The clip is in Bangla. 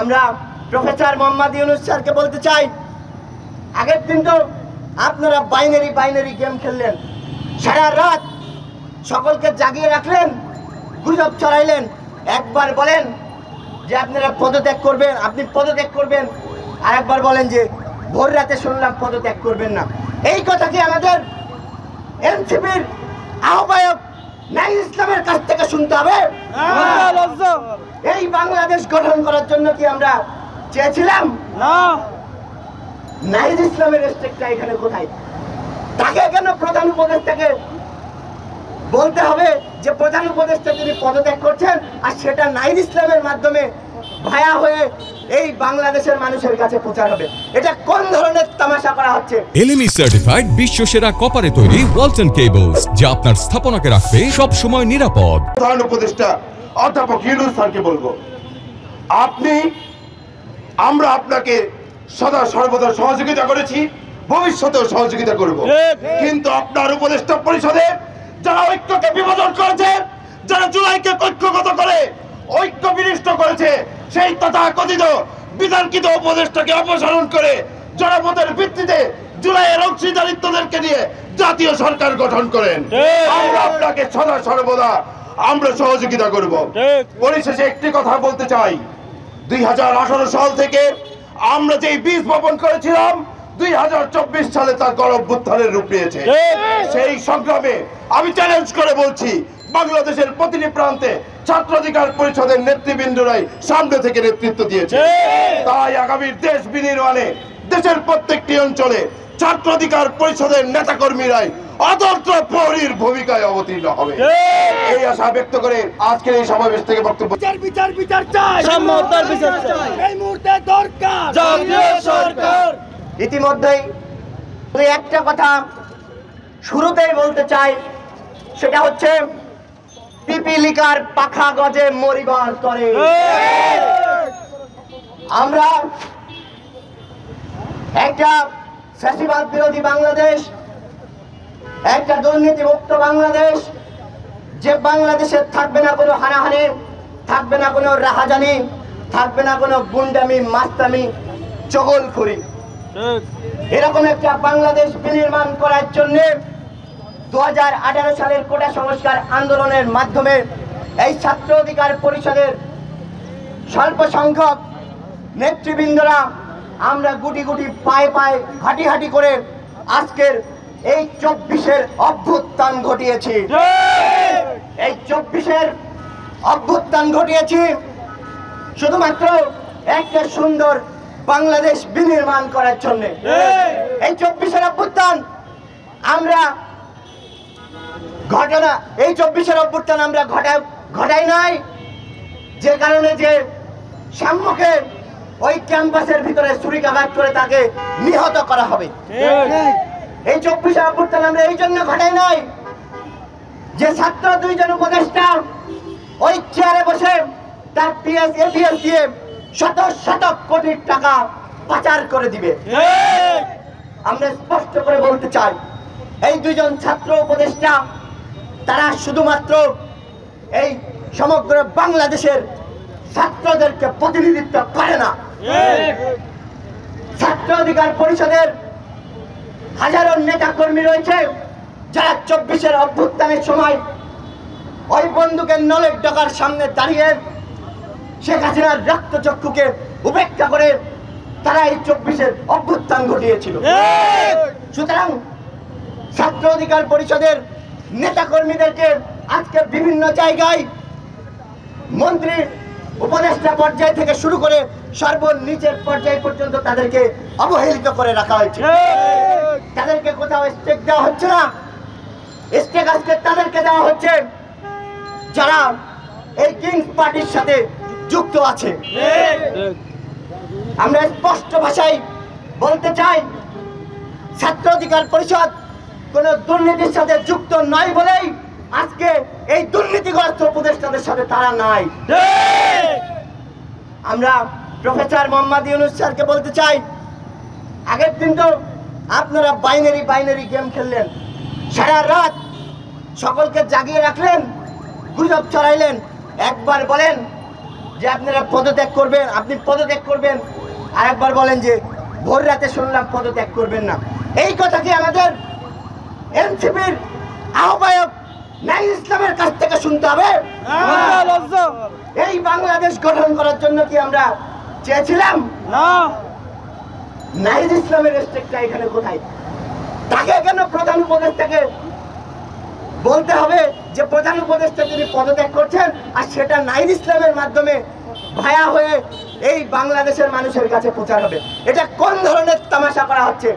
আমরা প্রফেসর মোহাম্মদ ইউনূস স্যারকে বলতে চাই, আগের দিন তো আপনারা বাইনারি গেম খেললেন, সারা রাত সকলকে জাগিয়ে রাখলেন, গুজব ছড়াইলেন। একবার বলেন যে আপনারা পদত্যাগ করবেন, আপনি পদত্যাগ করবেন, আর একবার বলেন যে ভোর রাতে শুনলাম পদত্যাগ করবেন না। এই কথা কি আমাদের এনসিপির আহ্বায়ক নাঈম ইসলামের কাছ থেকে শুনতে হবে? এই বাংলাদেশ গঠন করার জন্য কি আমরা চেয়েছিলাম? নাঈম ইসলামের রেসপেক্টটা এখানে কোথায়? তাকে কেন প্রধান উপদেষ্টাকে বলতে হবে যে প্রধান উপদেষ্টা তিনি পদত্যাগ করছেন, আর সেটা নাঈম ইসলামের মাধ্যমে ভায়া হয়ে এই বাংলাদেশের মানুষের কাছে প্রচার হবে? এটা কোন ধরনের তামাশা করা হচ্ছে? এলএমই সার্টিফাইড বিশ্ব সেরা কপারে তৈরি ওয়ালটন কেবলস, যা আপনার স্থাপনাকে রাখবে সব সময় নিরাপদ। প্রধান উপদেষ্টা অধ্যাপক ইউনূস স্যারকে বলবো, আমরা আপনাকে সদা সর্বদা সহযোগিতা করেছি, ভবিষ্যতেও সহযোগিতা করব, কিন্তু আপনার উপদেষ্টা পরিষদে যারা ঐক্যকে বিভাজন করেছে, যারা জুলাইকে ঐক্যগত করে ঐক্য বিনষ্ট করেছে, সেই তথাকথিত বিতর্কিত উপদেষ্টাকে অপসারণ করে জনমতের ভিত্তিতে জুলাইয়ের অংশীদারিত্বদেরকে নিয়ে জাতীয় সরকার গঠন করেন। আমরা আপনাকে সদা সর্বদা আমরা সহযোগিতা করব। পরিশেষে একটি কথা বলতে চাই, 2018 সাল থেকে আমরা যেই বীজ বপন করেছিলাম, 2024 সালে তার গণঅভ্যুত্থানের রূপ নিয়েছে। সেই সংগ্রামে আমি চ্যালেঞ্জ করে বলছি, বাংলাদেশের প্রতিটি প্রান্তে ছাত্রাধিকার পরিষদের নেতৃবৃন্দরাই সামনে থেকে নেতৃত্ব দিয়েছে। তাই আগামী দেশ বিনির্মাণে দেশের প্রত্যেকটি অঞ্চলে ছাত্রাধিকার পরিষদের নেতাকর্মীরাই অতন্ত্র প্রহরীর ভূমিকায় অবতীর্ণ হবে। এই আশা ব্যক্ত করে আজকের এই সমাবেশ থেকে বক্তব্য। বিচার চাই, সাম্যতার বিচার চাই, এই মুহূর্তে দরকার জাতীয় সরকার। ইতিমধ্যেই দুই একটা কথা শুরুতেই বলতে চাই, সেটা হচ্ছে পিপিলিকার পাখা গজে মরিবার তরে। আমরা একটা ফ্যাসিবাদ বিরোধী বাংলাদেশ, একটা দুর্নীতিমুক্ত বাংলাদেশ, যে বাংলাদেশে থাকবে না কোনো হানাহানি, থাকবে না কোনো রাহাজানি, থাকবে না কোনো গুন্ডামি, মাস্তামি, চগলখড়ি। এরকম একটা বাংলাদেশ বিনির্মাণ করার জন্য 2018 সালের কোটা সংস্কার আন্দোলনের মাধ্যমে এই ছাত্র অধিকার পরিষদের স্বল্প সংখ্যক নেতৃবৃন্দরা আমরা গুটি গুটি পায়ে পায়ে হাঁটি হাঁটি করে আজকের এই 24-এর অভ্যুত্থান ঘটিয়েছি। এই 24-এর অভ্যুত্থান ঘটিয়েছি শুধুমাত্র একটা সুন্দর বাংলাদেশ বিনির্মাণ করার জন্য। এই 24-এর অভ্যুত্থান আমরা এই 24-এর অভ্যুত্থান আমরা ঘটাই নাই, যে কারণে যে সাম্যকে ওই ক্যাম্পাসের ভিতরে ছুরিকাঘাত করে তাকে নিহত করা হবে। এই 24-এর অভ্যুত্থান আমরা এই জন্য ঘটাই নাই যে ছাত্র দুইজন উপদেষ্টা ওই চেয়ারে বসে তার পিএস এপিএস দিয়ে শত শত কোটি টাকা পাচার করে দিবে। আমরা স্পষ্ট করে বলতে চাই, এই দুইজন ছাত্র উপদেষ্টা তারা শুধুমাত্র এই সমগ্র বাংলাদেশের ছাত্রদেরকে প্রতিনিধিত্ব করে না। ছাত্র অধিকার পরিষদের হাজারো নেতা কর্মী রয়েছে যারা 24-এর অভ্যুত্থানের সময় ওই বন্দুকের নলের ডগার সামনে দাঁড়িয়ে শেখ হাসিনার রক্তচক্ষুকে উপেক্ষা করে তারা এই 24-এর অভ্যুত্থান ঘটিয়েছিল। সুতরাং ছাত্র অধিকার পরিষদের নেতা কর্মীদেরকে আজকে বিভিন্ন জায়গায় মন্ত্রী উপদেষ্টা পর্যায় থেকে শুরু করে সর্বনিচের পর্যায় পর্যন্ত তাদেরকে অবহেলিত করে রাখা হয়েছে। তাদেরকে কোথাও স্টেক দেওয়া হচ্ছে না, স্টেক আজকে তাদেরকে দেওয়া হচ্ছে যারা এই কিংস পার্টির সাথে যুক্ত আছে। আমরা স্পষ্ট ভাষায় বলতে চাই, ছাত্র অধিকার পরিষদ কোন দুর্নীতির সাথে যুক্ত নয় বলেই আজকে এই দুর্নীতিগ্রস্ত উপদেষ্টাদের সাথে তারা নাই। আমরা প্রফেসর মোহাম্মদ ইউনূস স্যারকে বলতে চাই, আগের দিন তো আপনারা বাইনারি গেম খেললেন, সারা রাত সকলকে জাগিয়ে রাখলেন, গুজব ছড়াইলেন। একবার বলেন যে আপনারা পদত্যাগ করবেন, আপনি পদত্যাগ করবেন, আরেকবার বলেন যে ভোর রাতে শুনলাম পদত্যাগ করবেন না। এই কথা কি আমাদের এনসিপির আহ্বায়ক নাইর ইসলামের কাছ থেকে শুনতে হবে? এই বাংলাদেশ গঠন করার জন্য কি আমরা চেয়েছিলাম? না। নাইর ইসলামের স্টেকটা এখানে কোথায়? তাকে কেন প্রধান উপদেষ্টাকে বলতে হবে যে প্রধান উপদেষ্টা তিনি পদত্যাগ করছেন, আর সেটা নাইর ইসলামের মাধ্যমে ভায়া হয়ে এই বাংলাদেশের মানুষের কাছে প্রচার হবে? এটা কোন ধরনের তামাশা করা হচ্ছে?